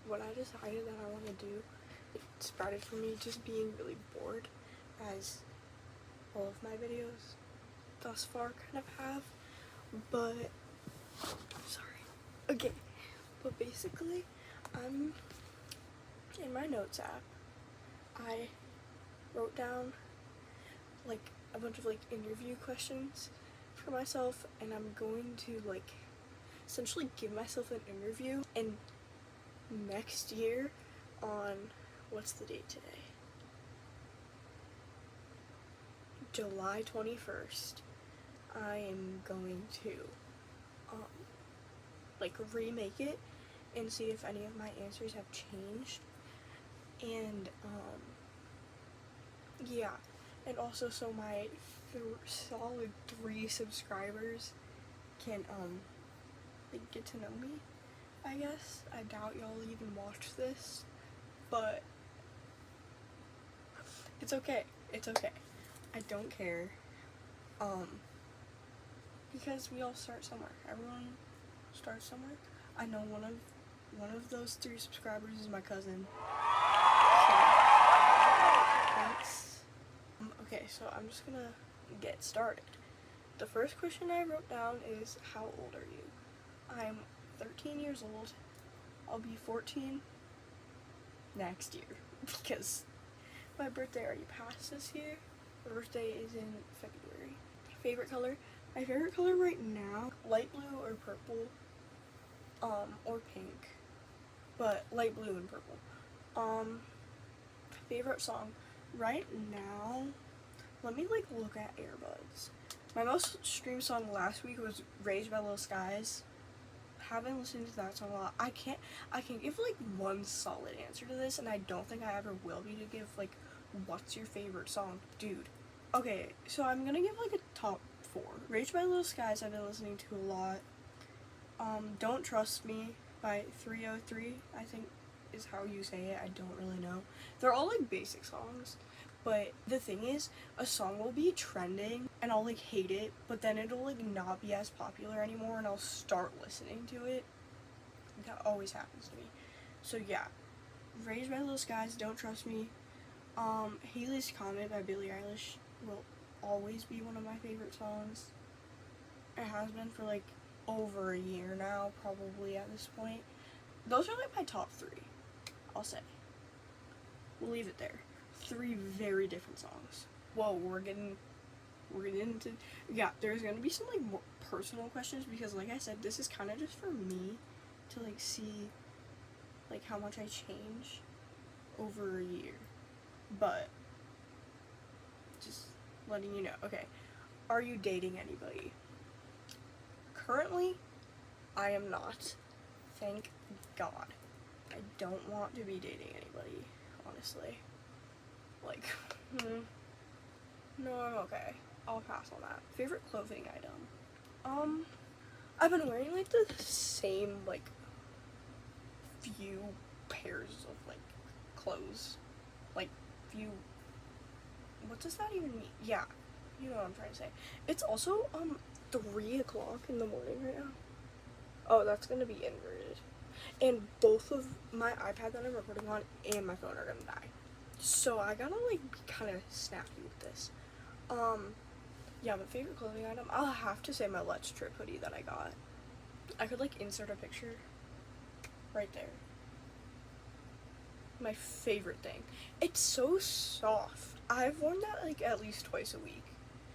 What I decided that I want to do, it started from me just being really bored, as all of my videos thus far kind of have, but, sorry, okay, but basically, I'm in my notes app, I wrote down, like, a bunch of, like, interview questions for myself, and I'm going to, like, essentially give myself an interview, and next year on, what's the date today? July 21st, I am going to, like, remake it and see if any of my answers have changed, and, yeah, and also so my solid 3 subscribers can, like, get to know me, I guess. I doubt y'all even watch this, but it's okay, it's okay. I don't care, because we all start somewhere. Everyone starts somewhere. I know one of those 3 subscribers is my cousin. So, thanks. Okay, so I'm just gonna get started. The first question I wrote down is, how old are you? I'm 13 years old. I'll be 14 next year, because my birthday already passed this year. My birthday is in February. Favorite color? My favorite color right now, light blue or purple, or pink, but light blue and purple. Favorite song? Right now, let me, like, look at earbuds. My most streamed song last week was Raised by Little Skies. Haven't listened to that song a lot. I can give, like, one solid answer to this, and I don't think I ever will be, to give, like, what's your favorite song? Dude. Okay, so I'm gonna give, like, a top 4. Raised by Little Skies I've been listening to a lot. Don't Trust Me by 303, I think is how you say it. I don't really know. They're all, like, basic songs, but the thing is, a song will be trending and I'll, like, hate it, but then it'll, like, not be as popular anymore and I'll start listening to it. That always happens to me. So yeah, Raised by Little Skies, Don't Trust Me. Haley's Comet by Billie Eilish will always be one of my favorite songs. It has been for, like, over a year now, probably, at this point. Those are, like, my top 3, I'll say. We'll leave it there. 3 very different songs. Whoa, we're getting into, yeah, there's gonna be some, like, more personal questions, because, like I said, this is kind of just for me to, like, see, like, how much I change over a year. But just letting you know. Okay, are you dating anybody? Currently, I am not. Thank God. I don't want to be dating anybody, honestly. Like, no, I'm okay. I'll pass on that. Favorite clothing item? I've been wearing, like, the same, like, few pairs of, like, clothes. Like, few, what does that even mean? Yeah, you know what I'm trying to say. It's also, 3 o'clock in the morning right now. Oh, that's gonna be inverted. And both of my iPad that I'm recording on and my phone are gonna die. So I gotta, like, be kind of snappy with this. Yeah, my favorite clothing item, I'll have to say my Let's Trip hoodie that I got. I could, like, insert a picture right there. My favorite thing. It's so soft. I've worn that, like, at least twice a week.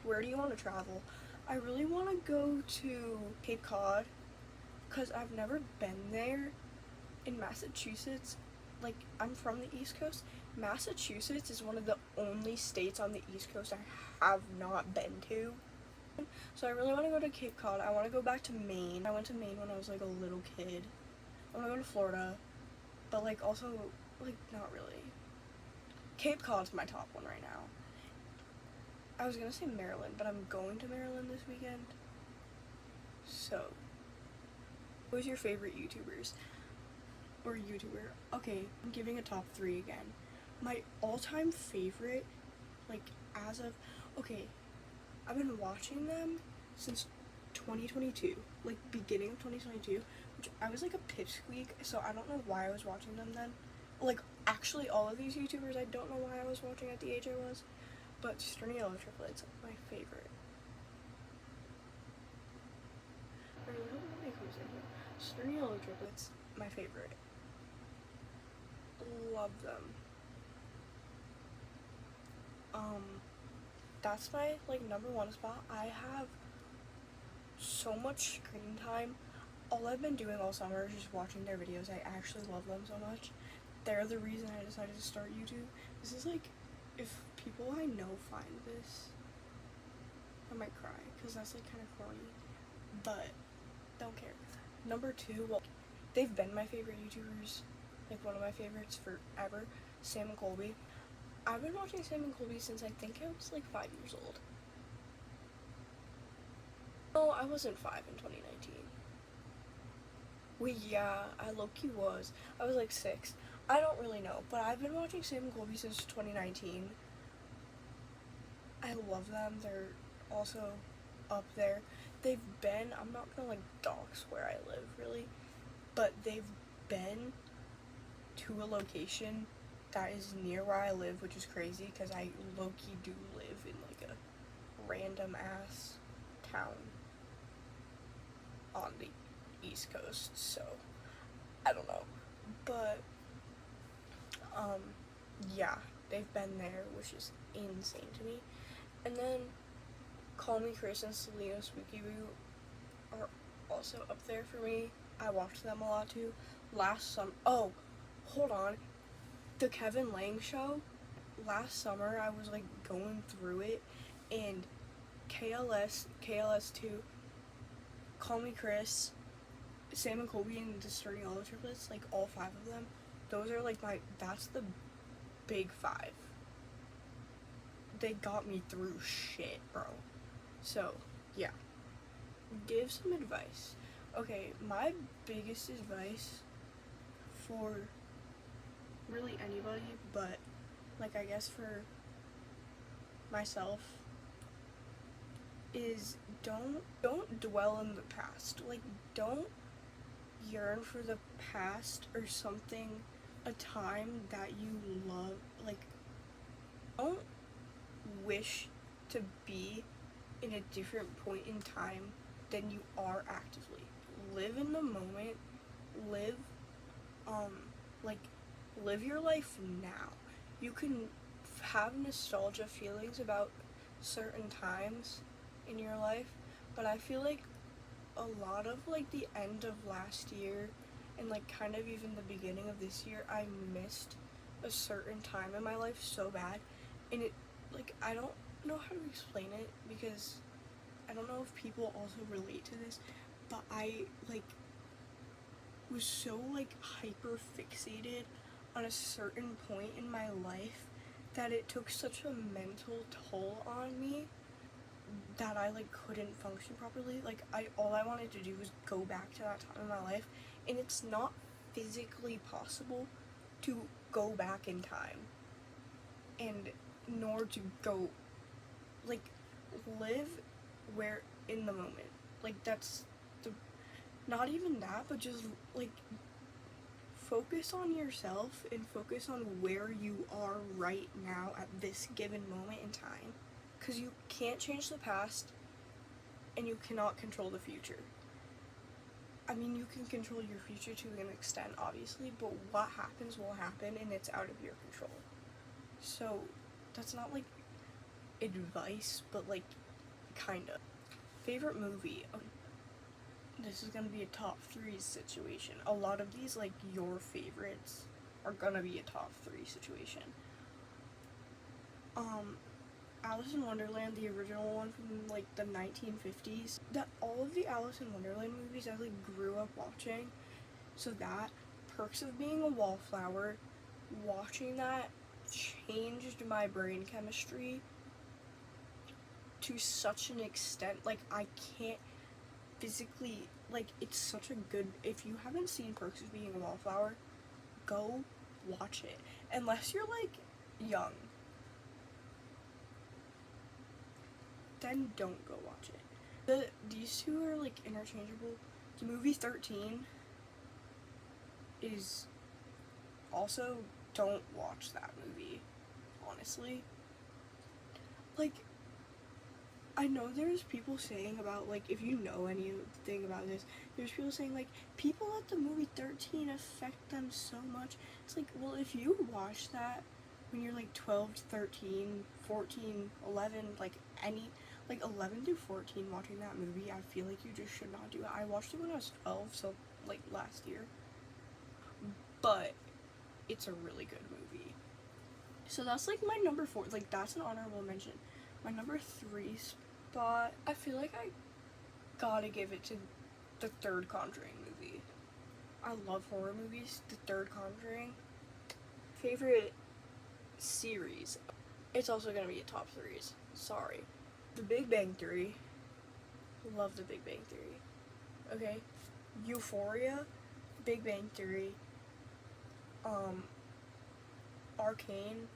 Where do you want to travel? I really want to go to Cape Cod, because I've never been there. In Massachusetts, like, I'm from the East Coast. Massachusetts is one of the only states on the East Coast I have not been to. So I really want to go to Cape Cod. I want to go back to Maine. I went to Maine when I was, like, a little kid. I want to go to Florida, but, like, also, like, not really. Cape Cod's my top one right now. I was gonna say Maryland, but I'm going to Maryland this weekend. So, who's your favorite YouTubers? Or YouTuber? Okay, I'm giving a top 3 again. My all-time favorite, like, as of, okay, I've been watching them since 2022, like, beginning of 2022, I was like a pipsqueak, so I don't know why I was watching them then. Like, actually, all of these YouTubers, I don't know why I was watching at the age I was, but Sturdy Yellow Triplets, my favorite. I really hope nobody comes in here. Sturdy Yellow Triplets, my favorite. Love them. That's my, like, number one spot. I have so much screen time. All I've been doing all summer is just watching their videos. I actually love them so much. They're the reason I decided to start YouTube. This is like, if people I know find this, I might cry, because that's like kind of corny, but don't care. Number two, well, they've been my favorite YouTubers, like one of my favorites forever, Sam and Colby. I've been watching Sam and Colby since I think I was like 5 years old. No, I wasn't 5 in 2019. Well, yeah, I low-key was. I was like 6. I don't really know, but I've been watching Sam and Colby since 2019. I love them. They're also up there. They've been, I'm not gonna like dox where I live really, but they've been to a location that is near where I live, which is crazy because I low-key do live in like a random ass town on the East Coast, so I don't know, but yeah, they've been there, which is insane to me. And then Call Me Chris and Selena Spooky Boo are also up there for me. I watched them a lot too. Last summer, oh, hold on, the Kevin Lang show, last summer I was like going through it, and KLS2, Call Me Chris, Sam and Colby, and the Sturdy Yellow Triplets, like all 5 of them, those are like that's the big 5. They got me through shit, bro. So, yeah. Give some advice. Okay, my biggest advice for really anybody, but like I guess for myself, is don't dwell in the past. Like, don't yearn for the past or something, a time that you love. Like, don't wish to be in a different point in time than you are actively. Live in the moment. Live like live your life now. You can have nostalgia feelings about certain times in your life, but I feel like a lot of like the end of last year and like kind of even the beginning of this year, I missed a certain time in my life so bad, and it, like, I don't know how to explain it because I don't know if people also relate to this, but I like was so like hyper fixated on a certain point in my life that it took such a mental toll on me that I like couldn't function properly. Like, all I wanted to do was go back to that time in my life, and it's not physically possible to go back in time, and nor to go like live where in the moment. Like, that's the, not even that, but just like focus on yourself and focus on where you are right now at this given moment in time, because you can't change the past and you cannot control the future. I mean, you can control your future to an extent, obviously, but what happens will happen and it's out of your control. So that's not like advice, but like kind of. Favorite movie? This is gonna be a top 3 situation. A lot of these, like, your favorites are gonna be a top 3 situation. Alice in Wonderland, the original one from like the 1950s. That all of the Alice in Wonderland movies I like grew up watching. So that, Perks of Being a Wallflower, watching that changed my brain chemistry to such an extent. Like, I can't physically, like, it's such a good, if you haven't seen Perks of Being a Wallflower, go watch it. Unless you're like young, then don't go watch it. These two are like interchangeable. The movie 13, is also don't watch that movie, honestly. Like, I know there's people saying about, like, if you know anything about this, there's people saying, like, people at the movie 13 affect them so much. It's like, well, if you watch that when you're, like, 12 to 13, 14, 11, like, 11 to 14 watching that movie, I feel like you just should not do it. I watched it when I was 12, so, like, last year. But it's a really good movie. So that's, like, my number 4. Like, that's an honorable mention. My number 3 spot, I feel like I gotta give it to the third Conjuring movie. I love horror movies. The third Conjuring. Favorite series. It's also gonna be a top 3s. Sorry. The Big Bang Theory. Love The Big Bang Theory. Okay. Euphoria. Big Bang Theory. Arcane.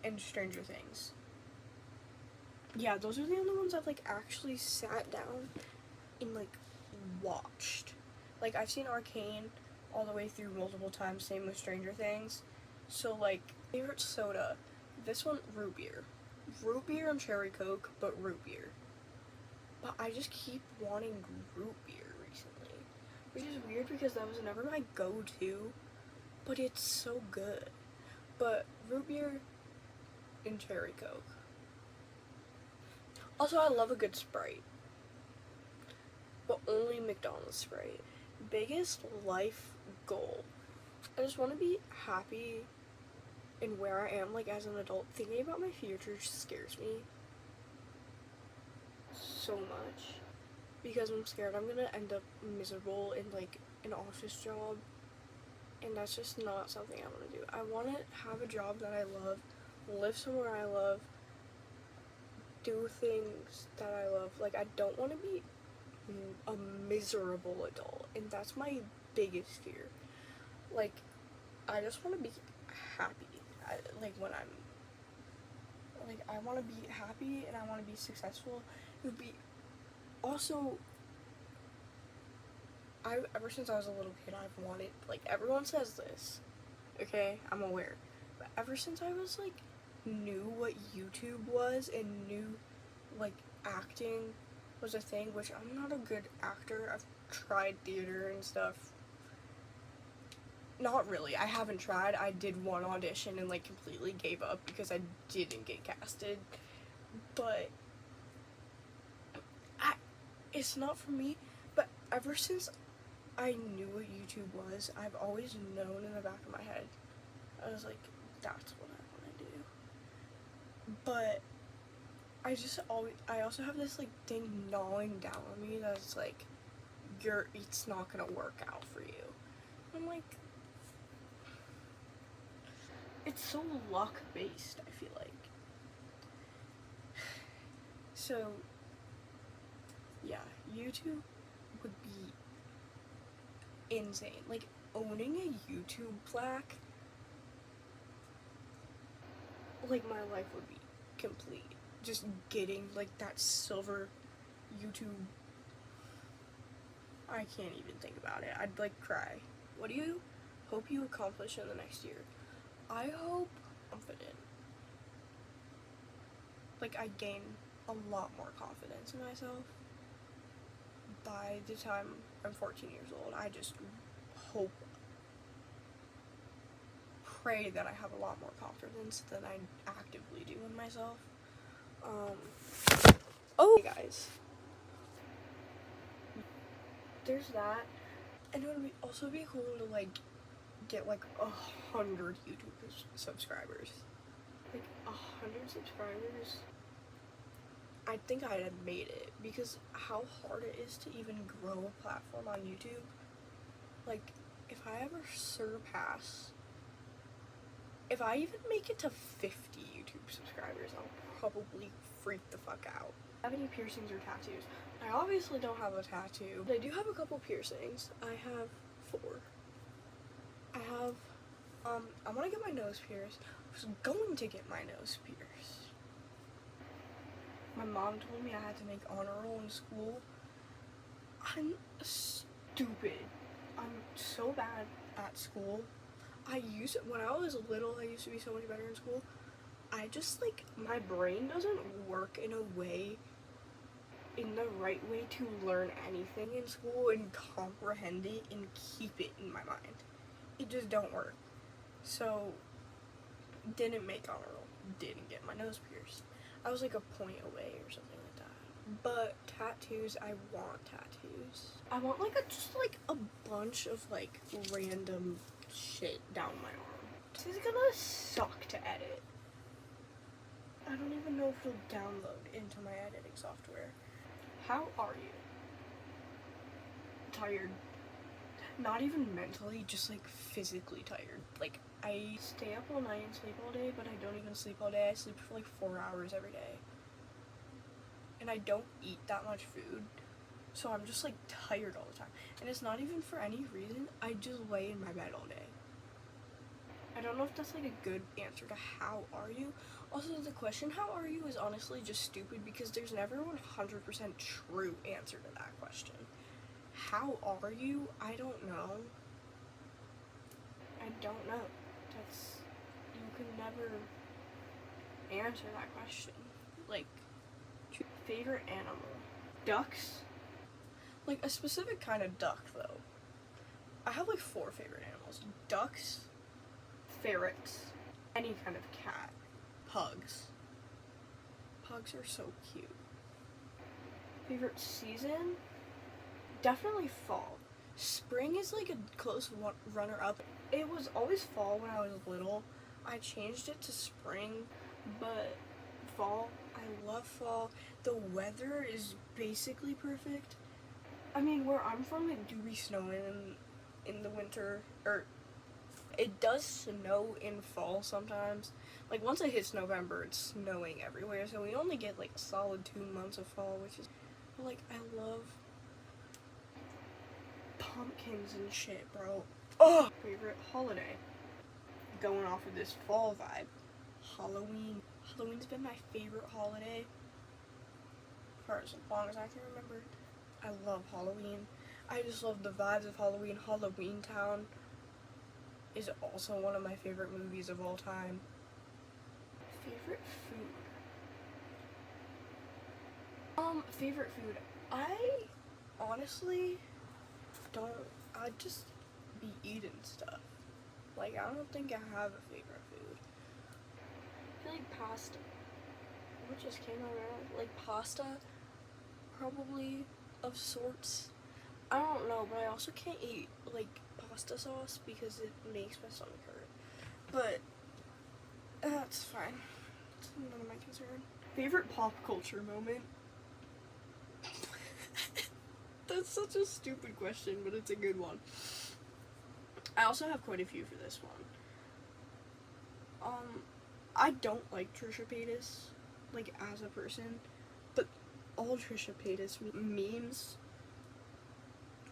And Stranger Things. Yeah, those are the only ones I've, like, actually sat down and, like, watched. Like, I've seen Arcane all the way through multiple times, same with Stranger Things. So, like, favorite soda. This one, root beer. Root beer and cherry Coke, but root beer. But I just keep wanting root beer recently. Which is weird because that was never my go-to, but it's so good. But root beer and cherry Coke. Also, I love a good Sprite. But only McDonald's Sprite. Biggest life goal. I just want to be happy in where I am, like, as an adult. Thinking about my future scares me so much. Because I'm scared I'm gonna end up miserable in, like, an office job. And that's just not something I want to do. I want to have a job that I love, live somewhere I love, do things that I love. Like, I don't want to be a miserable adult, and that's my biggest fear. Like, I just want to be happy. I want to be happy and I want to be successful. It would be also, ever since I was a little kid, I've wanted, like, everyone says this, okay, I'm aware, but ever since I was, like, knew what YouTube was and knew, like, acting was a thing, which I'm not a good actor. I've tried theater and stuff. Not really. I haven't tried. I did one audition and, like, completely gave up because I didn't get casted. But it's not for me. But ever since I knew what YouTube was, I've always known in the back of my head. I was like, that's what I want to do. But I also have this, like, thing gnawing down on me that's like, it's not gonna work out for you. I'm like, it's so luck based, I feel like. So, yeah, YouTube would be insane. Like, owning a YouTube plaque, like, my life would be complete. Just getting, like, that silver YouTube, I can't even think about it. I'd, like, cry. What do you hope you accomplish in the next year? I hope confident. Like, I gain a lot more confidence in myself by the time I'm 14 years old. I just hope, pray that I have a lot more confidence than I actively do in myself. Oh, guys, there's that. And it would also be cool to, like, get, like, 100 YouTube subscribers. Like, 100 subscribers, I think I'd have made it, because how hard it is to even grow a platform on YouTube. Like, if I ever if I even make it to 50 YouTube subscribers, I'll probably freak the fuck out. Do I have any piercings or tattoos? I obviously don't have a tattoo, but I do have a couple piercings. I have 4. I have, I want to get my nose pierced. I was going to get my nose pierced. My mom told me I had to make honor roll in school. I'm stupid. I'm so bad at school. When I was little, I used to be so much better in school. I just, like, my brain doesn't work in the right way to learn anything in school and comprehend it and keep it in my mind. It just don't work. So, didn't make honor roll. Didn't get my nose pierced. I was like a point away or something like that. But tattoos, I want tattoos. I want just a bunch of like random shit down my arm. This is gonna suck to edit. I don't even know if it'll download into my editing software. How are you? Tired. Not even mentally, just like physically tired. Like, I stay up all night and sleep all day, but I don't even sleep all day. I sleep for like 4 hours every day. And I don't eat that much food, so I'm just like tired all the time. And it's not even for any reason, I just lay in my bed all day. I don't know if that's like a good answer to how are you. Also, the question how are you is honestly just stupid because there's never 100% true answer to that question. How are you? I don't know. I don't know. You can never answer that question. Like, favorite animal? Ducks? Like, a specific kind of duck, though. I have like 4 favorite animals. Ducks, ferrets, any kind of cat, pugs. Pugs are so cute. Favorite season? Definitely fall. Spring is like a close runner-up. It was always fall when I was little. I changed it to spring, but fall, I love fall. The weather is basically perfect. I mean, where I'm from, it do be snowing in the winter, or it does snow in fall sometimes. Like, once it hits November, it's snowing everywhere, so we only get like a solid 2 months of fall, which is, but like, I love pumpkins and shit, bro. Oh! Favorite holiday? Going off of this fall vibe, Halloween. Halloween's been my favorite holiday for as long as I can remember. I love Halloween. I just love the vibes of Halloween. Halloween Town is also one of my favorite movies of all time. Favorite food? Favorite food. I honestly I'd just be eating stuff. Like, I don't think I have a favorite food. I feel like pasta. What just came out of my mouth? Like, pasta, probably, of sorts. I don't know, but I also can't eat, like, pasta sauce because it makes my stomach hurt. But, that's fine. It's none of my concern. Favorite pop culture moment? That's such a stupid question, but it's a good one. I also have quite a few for this one. I don't like Trisha Paytas, like, as a person, but all Trisha Paytas memes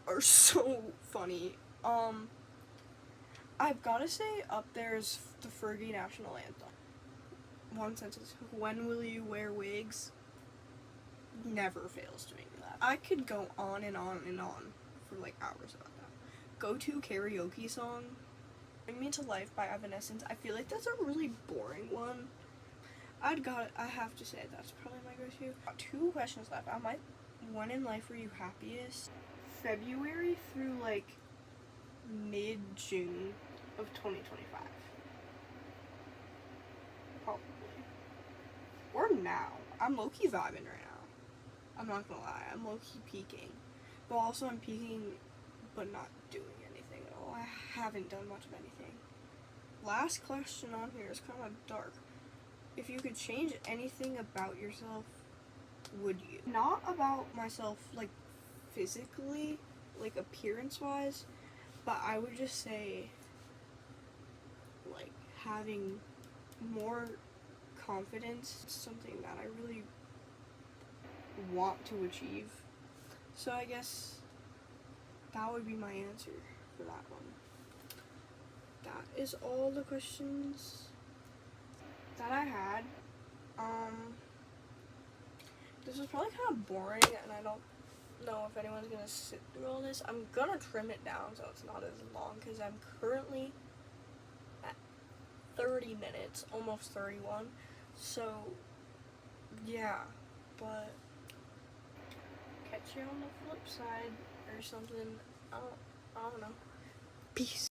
are so funny. I've gotta say up there is the Fergie national anthem. One sentence, when will you wear wigs? Never fails to make me laugh. I could go on and on and on for like hours about that. Go-to karaoke song, Bring Me to Life by Evanescence. I feel like that's a really boring one. I have to say that's probably my go-to. 2 questions left. When in life were you happiest? February through like mid-June of 2025. Probably. Or now. I'm low-key vibing right now. I'm not gonna lie. I'm low-key peaking. But also I'm peaking but not doing anything at all. I haven't done much of anything. Last question on here is kind of dark. If you could change anything about yourself, would you? Not about myself, like, physically, like, appearance-wise, but I would just say, like, having more confidence. It's something that I really want to achieve. So I guess that would be my answer for that one. That is all the questions that I had. This was probably kind of boring, and I don't know if anyone's gonna sit through all this. I'm gonna trim it down so it's not as long because I'm currently at 30 minutes, almost 31. So, yeah, but catch you on the flip side or something. I don't know. Peace.